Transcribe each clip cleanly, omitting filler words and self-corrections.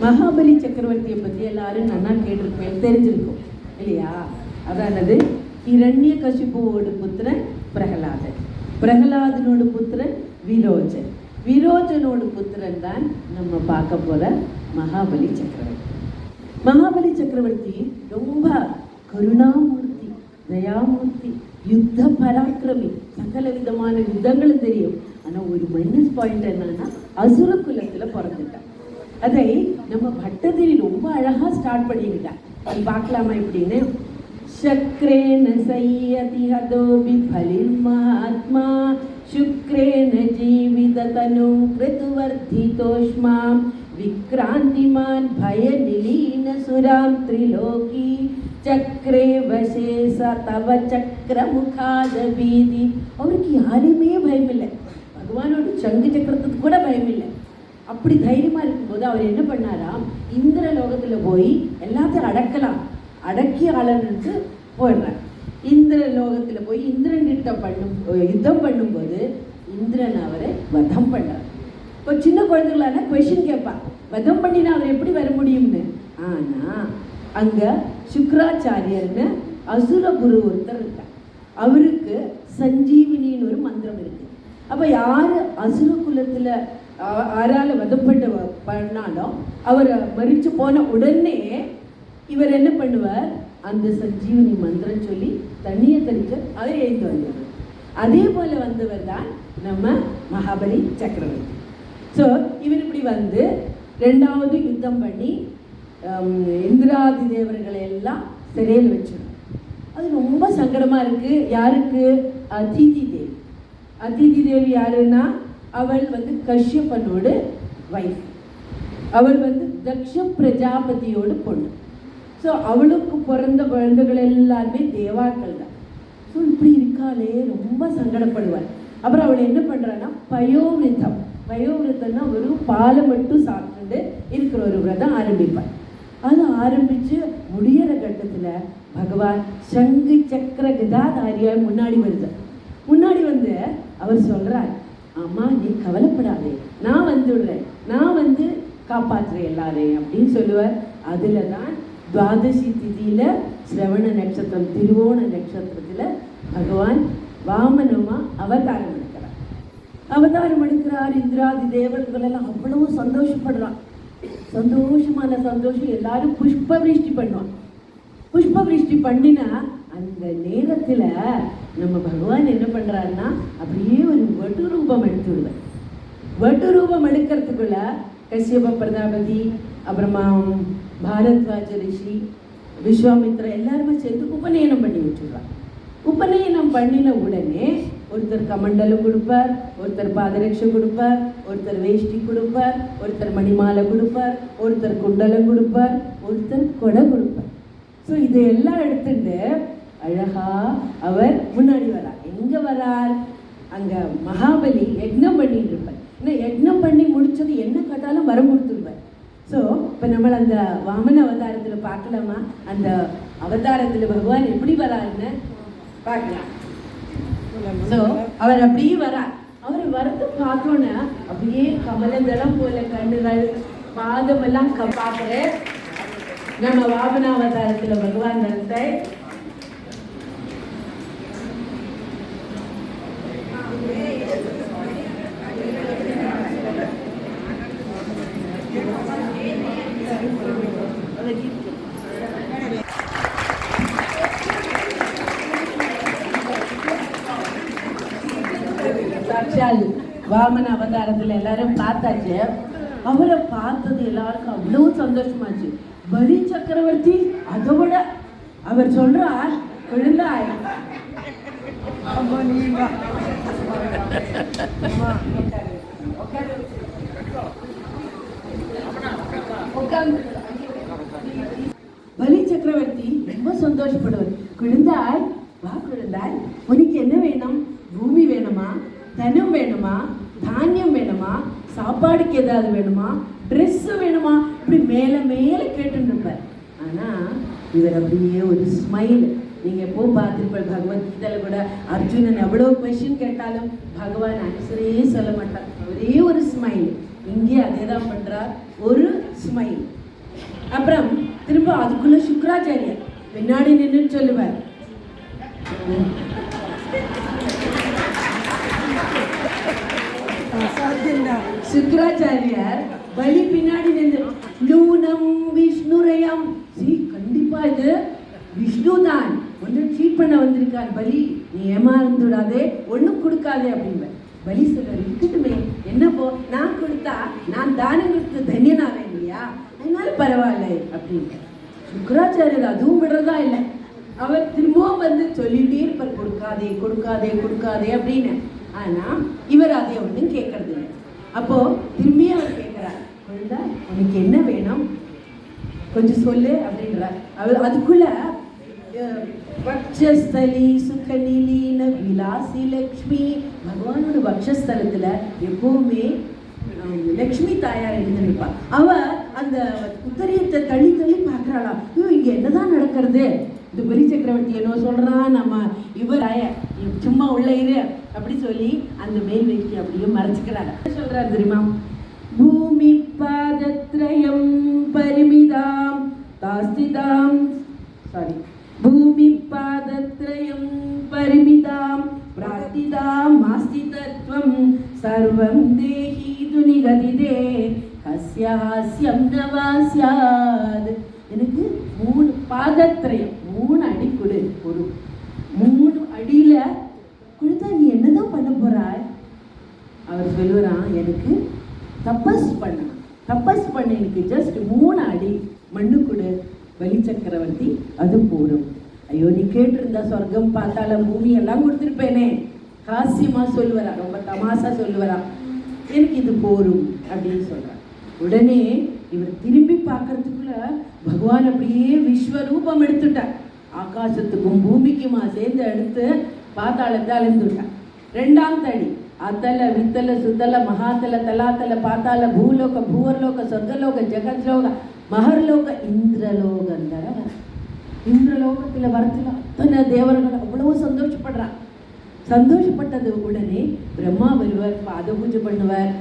மகாபலி சக்கரவர்த்தியை பற்றி எல்லாரும் நல்லா கேட்டிருப்பேன், தெரிஞ்சிருக்கும் இல்லையா? அதானது இரண்ய கசிபுவோடு புத்திரன் பிரகலாதன், பிரகலாதனோட புத்திரன் விரோஜன், விரோஜனோட புத்திரன் தான் நம்ம பார்க்க போற மகாபலி சக்கரவர்த்தி. மகாபலி சக்கரவர்த்தி ரொம்ப கருணாமூர்த்தி, தயாமூர்த்தி, யுத்த பராக்கிரமி, சகல விதமான யுத்தங்களும் தெரியும். ஆனால் ஒரு மைனஸ் பாயிண்ட் என்னன்னா அசுர குலத்தில் பிறந்துட்டான். அதை நம்ம பட்டதிரி ரொம்ப அழகா ஸ்டார்ட் பண்ணிக்கிட்டான். அது பார்க்கலாமா எப்படின்னு? சக்ரேன சையதி ஹதோபி பலிர் மகாத்மா சுக்ரேன ஜீவித தனு கிருதுவர்த்திதோஷ்மாம் விக்ராந்திமான் பய நிலீன சுராம் திரிலோகி சக்ரே வசே ச தவ சக்கர முகாத பீதி. அவருக்கு யாருமே பயமில்லை, பகவானோட சங்கு சக்கரத்துக்கு கூட பயமில்லை. அப்படி தைரியமா இருக்கும்போது அவர் என்ன பண்ணாராம், இந்திர லோகத்துல போய் எல்லாத்தையும் அடக்கலாம், அடக்கி ஆளனுக்கு போயிடுறார். இந்திர லோகத்துல போய் இந்திரன் கிட்ட யுத்தம் பண்ணும்போது இந்திரன் அவரை வதம் பண்றார். இப்போ சின்ன குழந்தைகளான கொஸ்டின் கேட்பான், வதம் பண்ணினா அவர் எப்படி வர முடியும்னு. ஆனா அங்க சுக்ராச்சாரியர்னு அசுர குரு ஒருத்தர் இருக்கார். அவருக்கு சஞ்சீவினின்னு ஒரு மந்திரம் இருக்கு. அப்ப யாரு அசுர குலத்துல யாரால வதப்பட்டு பண்ணாலும் அவர் மறிச்சு போன உடனே இவர் என்ன பண்ணுவார், அந்த சஞ்சீவனி மந்திரம் சொல்லி தண்ணியை தெளிக்க அவர் எழுந்து வந்தவர். அதே போல வந்தவர் தான் நம்ம மகாபலி சக்கரவர்த்தி. ஸோ இவர் இப்படி வந்து ரெண்டாவது யுத்தம் பண்ணி இந்திராதி தேவர்களை எல்லாம் சிறையில் வச்சிடும். அது ரொம்ப சங்கடமா இருக்கு. யாருக்கு? அதிதி தேவி. அதிதி தேவி யாருன்னா அவள் வந்து கஷ்யப்பனோட வைஃப், அவள் வந்து தக்ஷ பிரஜாபதியோட பொண்ணு. ஸோ அவளுக்கு பிறந்த குழந்தைகள் எல்லாருமே தேவாக்கள் தான். ஸோ இப்படி இருக்காளே ரொம்ப சங்கடப்படுவாள். அப்புறம் அவள் என்ன பண்றான்னா பயோவிரதம், பயோவிரதம்னா ஒரு பாலை மட்டும் சாப்பிட்டு இருக்கிற ஒரு விரதம் ஆரம்பிப்பாள். அது ஆரம்பிச்சு முடியிற கட்டத்துல பகவான் சங்கு சக்கர கதாதாரியாய் முன்னாடி வருது. முன்னாடி வந்து அவர் சொல்றார், அம்மா நீ கவலைப்படாதே, நான் வந்துடுறேன், நான் வந்து காப்பாற்றுறேன் எல்லாரையும் அப்படின்னு சொல்லுவார். அதுல தான் துவாதசி திதியில சிரவண நட்சத்திரம், திருவோண நட்சத்திரத்துல பகவான் வாமனமா அவதாரம் எடுக்கிறார். அவதாரம் எடுக்கிறார். இந்திராதி தேவர்கள் எல்லாம் அவ்வளவு சந்தோஷப்படுறான். சந்தோஷமான சந்தோஷம், எல்லாரும் புஷ்ப விருஷ்டி பண்ணுவான். புஷ்ப விருஷ்டி பண்ணினா அந்த நேரத்துல நம்ம பகவான் என்ன பண்றாருன்னா அப்படியே ஒரு வட்டு ரூபம் எடுத்து விடுவார். வட்டு ரூபம் எடுக்கிறதுக்குள்ள கஷ்யப பிரஜாபதி, அப்புறமா பாரத்வாஜ ரிஷி, விஸ்வாமித்ரா எல்லாருமே சேர்ந்து உபநயனம் பண்ணி வச்சுடுறாங்க. உபநயனம் பண்ணின உடனே ஒருத்தர் கமண்டலம் கொடுப்பார், ஒருத்தர் பாதரட்சம் கொடுப்பார், ஒருத்தர் வேஷ்டி கொடுப்பார், ஒருத்தர் மணிமாலை கொடுப்பார், ஒருத்தர் குண்டலம் கொடுப்பார், ஒருத்தர் கொடை கொடுப்பார். ஸோ இதையெல்லாம் எடுத்துட்டு அழகா அவர் முன்னாடி வரார். எங்க வரார்? அங்க மகாபலி யக்னம் பண்ணிட்டு இருப்பார். ஏன்னா யக்னம் பண்ணி முடிச்சது என்ன கேட்டாலும் வரம் கொடுத்துருவார். ஸோ இப்போ நம்மள அந்த வாமன அவதாரத்துல பார்க்கலாமா? அந்த அவதாரத்துல பகவான் எப்படி வராருன்னு பார்க்கலாம். ஸோ அவர் அப்படியே வரார். அவர் வரது பார்த்தோன்னா அப்படியே கமலதளம் போல கண்ணுகள், பாதமெல்லாம் பார்க்குற நம்ம வாமன அவதாரத்துல பகவான் வரத்தை சாட்சால் வாமன அவதாரத்துல எல்லாரும் பார்த்தாச்சு. அவரை பார்த்தது எல்லாருக்கும் அவ்வளவு சந்தோஷமாச்சு. பலி சக்கரவர்த்தி அதோட அவர் சொல்றார், விழுந்தாய் பலி சக்கரவர்த்தி ரொம்ப சந்தோஷப்படுவார். குழந்தாய் வா, குழந்தாய் உனக்கு என்ன வேணும்? பூமி வேணுமா, தனம் வேணுமா, தானியம் வேணுமா, சாப்பாடுக்கு ஏதாவது வேணுமா, ட்ரெஸ் வேணுமா, இப்படி மேல மேல கேட்டுன்னு இருப்பார். ஆனா இவர் அப்படியே ஒரு ஸ்மைல். நீங்க எப்போ பார்த்துருப்பார் பகவத்கீதையில கூட அர்ஜுனன் எவ்வளவு கொஸ்டின் கேட்டாலும் பகவான் ஆன்சரே சொல்ல மாட்டார். ஒரே ஒரு ஸ்மைல். இங்கே அதே தான் பண்றார். ஒரு ஸ்மைல். அப்புறம் திரும்ப அதுக்குள்ள சுக்ராச்சாரியர் பின்னாடி நின்று சொல்லுவார், சுக்ராச்சாரியார் பலி பின்னாடி நின்று நூனம் விஷ்ணுரயம். கண்டிப்பா இது விஷ்ணு தான் ஒன்று சீட் பண்ண வந்திருக்கார் பலி, நீ ஏமாந்துடாதே, ஒண்ணும் கொடுக்காதே அப்படின்ப. பலி சொல்றாரு, இருக்கட்டுமே என்ன போ, நான் கொடுத்தா நான் தானம் கொடுத்து தன்யனாவேன் இல்லையா, அதனால பரவாயில்ல அப்படின்னு. சுக்ராச்சாரியர் அதுவும் விடுறதா இல்லை. அவர் திரும்பவும் வந்து சொல்லிட்டே இருப்பார், கொடுக்காதே கொடுக்காதே கொடுக்காதே அப்படின்னு. ஆனா இவர் அதை ஒன்றும் கேட்கறது இல்லை. அப்போ திரும்பி அவர் கேட்கிறார், உனக்கு என்ன வேணும் கொஞ்சம் சொல்லு அப்படின்றார். அவர் அதுக்குள்ள வக்ஷஸ்தலி சுகநிலீன விலாசி லக்ஷ்மி, பகவானோட வக்ஷஸ்தலத்துல எப்பவுமே லக்ஷ்மி தாயார் எழுந்திருப்பா. அவ அந்த உத்தரியத்தை தள்ளி தள்ளி பார்க்கறாளா, ஐயோ இங்க என்னதான் நடக்கிறது, இந்த பலி சக்கரவர்த்தி என்ன சொல்றான், நம்ம இவர் சும்மா உள்ள இரு அப்படி சொல்லி அந்த மேல் வைக்கி அப்படியே மறைச்சுக்கிறாங்க. சொல்றாரு தெரியுமா, பூமி பாதத்ரயம் பரிமிதாம் தாஸ்திதாம் பூமி பாதத்ரயம் பரிமிதாம் பிரார்த்திதாம் மாஸ்தி தத்வம் சர்வம் தேஹி துனிகதிதே ஹஸ்யாஸ்யம் நவாஸ்யாத். எனக்கு 3 பாதத்ரயம் 3 அடி கொடு, ஒரு 3 அடியில கொடுத்தா நீ என்னதான் பண்ண போறாய்? அவர் சொல்லுறான், எனக்கு தபஸ் பண்ண எனக்கு ஜஸ்ட் 3 அடி மண்ணு கொடு பலி சக்கரவர்த்தி, அது போடும். ஐயோ நீ கேட்டிருந்தா சொர்க்கம் பாத்தாளம் பூமி எல்லாம் கொடுத்துருப்பேனே. ஹாஸ்யமா சொல்லுவாரா, ரொம்ப தமாசா சொல்லுவாரா, எனக்கு இது போரும் அப்படின்னு சொல்றார். உடனே இவர் திரும்பி பார்க்கறதுக்குள்ள பகவான் அப்படியே விஸ்வரூபம் எடுத்துட்டார். ஆகாசத்துக்கும் பூமிக்குமா சேர்ந்து எடுத்து பாத்தாளத்தை அழிந்துட்டார். 2ஆம் தடி அத்தல வித்தல சுத்தல மகாத்தல தலாத்தல பாத்தால பூலோக பூவர்லோக சொர்க்கலோக ஜெகத்லோக மகர்லோக இந்திரலோகந்தர. இந்திரலோகத்துல வரத்துல அத்தனை தேவர்கள் அவ்வளவு சந்தோஷப்பட்டது. உடனே பிரம்மா வருவார், பாத பூஜை பண்ணுவார்,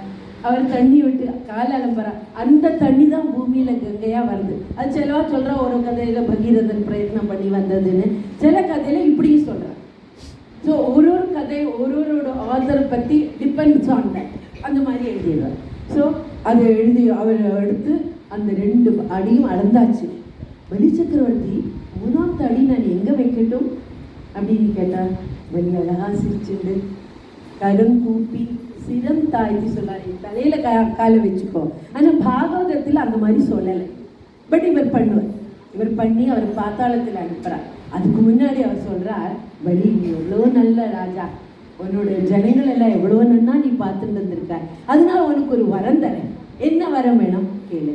அவர் தண்ணி விட்டு கால அலம்புறார். அந்த தண்ணி தான் பூமியில கங்கையா வருது. அது சிலவா சொல்றா, ஒரு கதையில பகீரதன் பிரயத்னம் பண்ணி வந்ததுன்னு, சில கதையில இப்படியும் சொல்றார். ஸோ ஒரு கதை ஒரு ஆதரை பற்றி டிபெண்ட்ஸ் ஆன் தட், அந்த மாதிரி எழுதிடுவார். ஸோ அதை எழுதி அவர் எடுத்து அந்த 2 அடியும் அளந்தாச்சு. பலி சக்கரவர்த்தி 3ஆம் அடி நான் எங்கே வைக்கட்டும் அப்படின்னு கேட்டார். பலி அழகா சிரிச்சுண்டு கரம் கூப்பி சிரம் தாய்த்தி சொல்லார், தலையில காலை வச்சுக்கோ. ஆனால் பாகவதத்தில் அந்த மாதிரி சொல்லலை. பட் இவர் பண்ணுவார். இவர் பண்ணி அவர் பாத்தாளத்தில் அனுப்புகிறார். அதுக்கு முன்னாடி அவர் சொல்றார், பலி நீ எவ்வளோ நல்ல ராஜா, உன்னோட ஜனங்கள் எல்லாம் எவ்வளோ நன்னா நீ பார்த்துட்டு வந்திருக்க, அதனால உனக்கு ஒரு வரம் தரேன், என்ன வரம் வேணும் கேளு.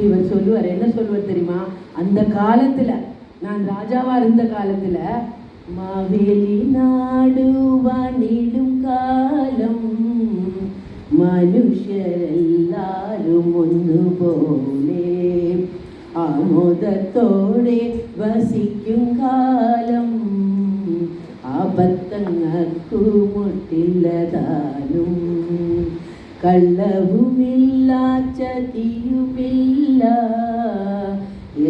இவர் சொல்லுவார், என்ன சொல்லுவார் தெரியுமா, அந்த காலத்துல நான் ராஜாவா இருந்த காலத்துல மாவேலி நாடு வாணிடும் காலம் மனுஷர் எல்லாரும் ஒன்று போலே ஆமோதத்தோടെ വസിക്കും കാലം ആപത്തങ്ങൾക്കു മുട്ടില്ലതാനും കള്ളവുമില്ല ചതിയുമില്ല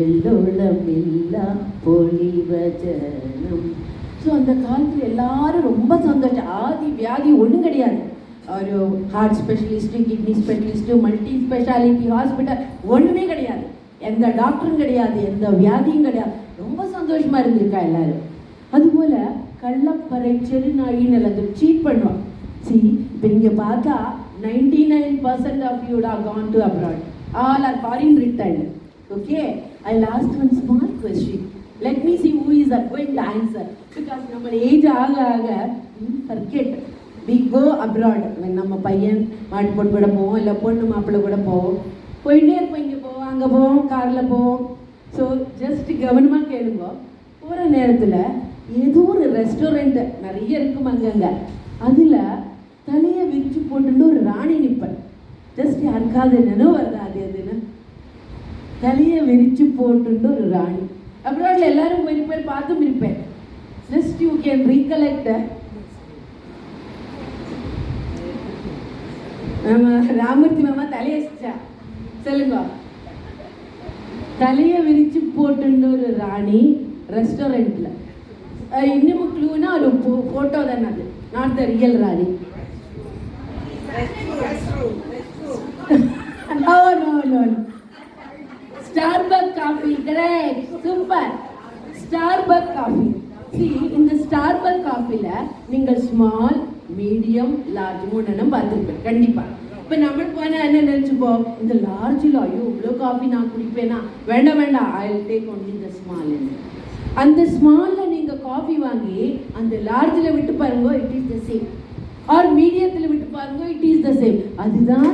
எல்லோளமில்ல பொலிவஜனம். ஸோ அந்த காலத்தில் எல்லாரும் ரொம்ப சந்தோஷம். ஆதி வியாதி ஒன்றும் கிடையாது. ஒரு heart specialist, kidney specialist, multi speciality hospital ஒன்றுமே கிடையாது. எந்த டாக்டரும் கிடையாது, எந்த வியாதியும் கிடையாது. ரொம்ப சந்தோஷமா இருந்திருக்கா எல்லாரும். அதுபோல் கள்ளப்பறை செருநாயின்னு எல்லாத்தையும் சீட் பண்ணுவான். இப்போ இங்கே பார்த்தா 99% of you would have gone to abroad. All are foreign returned. Okay, I'll ask one small question. Let me see who is going to answer. Because நம்ம ஏஜ் ஆக forget. We go abroad. நம்ம பையன் மாட்டு போட்டு கூட போவோம், இல்லை பொண்ணு மாப்பிள்ளை கூட போவோம். போயிட்டே இருப்போம், இங்கே போவோம், அங்கே போவோம், காரில் போவோம். ஸோ ஜஸ்ட் கவனமாக கேளுங்க. போகிற நேரத்தில் ஏதோ ஒரு ரெஸ்டாரண்ட்டு நிறைய இருக்கும் அங்கங்கே, அதில் தலையை விரிச்சு போட்டுட்டு ஒரு ராணி நிற்பேன். ஜஸ்ட் யாருக்காவது நினைவு வருதா அது எதுன்னு? தலையை விரிச்சு போட்டுட்டு ஒரு ராணி. அப்ராட்ல எல்லாரும் போய் பார்த்தும் இருப்பேன். Just you can recollect. நம்ம ராமூர்த்தி மாமா தலையை சொல்லுங்க. தலையை விரிச்சு போட்டுன்னு ஒரு ராணி ரெஸ்டாரண்ட்ல. இன்னும் க்ளூனா ஒரு போட்டோ தானே, அது not the real Rani. No, no, no. Starbucks coffee, correct. Super. Starbucks coffee. See, இந்த Starbucks காஃபில நீங்கள் ஸ்மால், மீடியம், லார்ஜ் மூணு பார்த்துருப்பேன் கண்டிப்பா. இப்போ நம்ம போனால் என்ன நினச்சிப்போம், இந்த லார்ஜில் ஐயோ இவ்வளோ காஃபி நான் குடிப்பேனா, வேண்டாம் வேண்டாம், ஐ வில் டேக் ஒன்லி இந்த ஸ்மால். அந்த ஸ்மாலில் நீங்கள் காஃபி வாங்கி அந்த லார்ஜில் விட்டு பாருங்க, it is the same. Or மீடியத்தில் விட்டு பாருங்க, இட் இஸ் த சேம். அதுதான்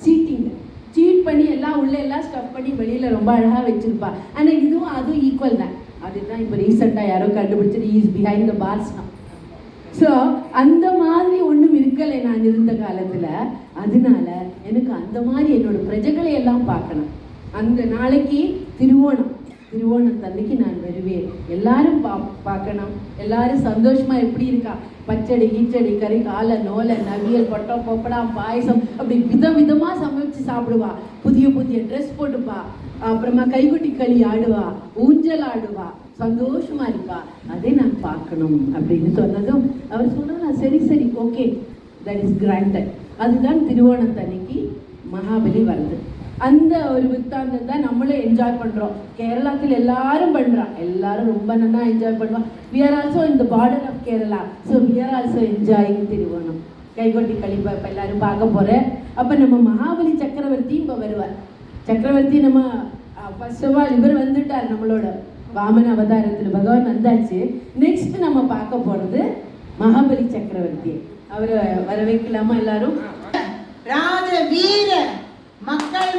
சீட்டிங். சீட் பண்ணி எல்லாம் உள்ள எல்லாம் ஸ்டஃப் பண்ணி வெளியில் ரொம்ப அழகாக வச்சுருப்பா. ஆனால் இதுவும் அதுவும் ஈக்குவல் தான். அதுதான் இப்போ ரீசெண்டாக யாரோ கண்டுபிடிச்சிட்டு is behind the bars. So அந்த மாதிரி ஒன்றும் இருக்கலை நான் இருந்த காலத்தில். அதனால எனக்கு அந்த மாதிரி என்னோட பிரஜைகளை எல்லாம் பார்க்கணும். அந்த நாளைக்கு திருவோணத்தன்னைக்கு நான் வருவேன். எல்லாரும் பார்க்கணும். எல்லாரும் சந்தோஷமா எப்படி இருக்கா, பச்சடி கீச்சடி கறி காலை நோலை நவியல் பட்டம் பொப்படம் பாயசம் அப்படி விதமா சமைச்சு சாப்பிடுவா. புதிய ட்ரெஸ் போட்டுப்பா. அப்புறமா கைகுட்டி களி ஆடுவா, ஊஞ்சல் ஆடுவா, சந்தோஷமா இருப்பா. அதை நான் பார்க்கணும் அப்படின்னு சொன்னதும் அவர் சொன்னா சரி ஓகே, தட் இஸ் கிராண்டட். அதுதான் திருவோணத்தன்னைக்கு மகாபலி வருது. அந்த ஒரு வித்தாந்தம் தான் நம்மளும் என்ஜாய் பண்ணுறோம். கேரளாத்தில் எல்லாரும் பண்ணுறான், எல்லாரும் ரொம்ப நல்லா என்ஜாய் பண்ணுவான். We are also in the border of Kerala. So we are also enjoying Thiruvonam. கைகொட்டி கழிப்பா இப்போ எல்லாரும் பார்க்க போகிறேன். அப்போ நம்ம மகாபலி சக்கரவர்த்தி இப்போ வருவார். சக்கரவர்த்தி நம்ம ஃபர்ஸ்ட் ஆஃப் ஆல் இவர் வந்துட்டார் நம்மளோட வாமன அவதாரத்தில், பகவான் வந்தாச்சு. நெக்ஸ்ட் நம்ம பார்க்க போகிறது மகாபலி சக்கரவர்த்தி. அவரை வரவேற்கலாமா எல்லாரும்? ராஜ வீர மக்கள்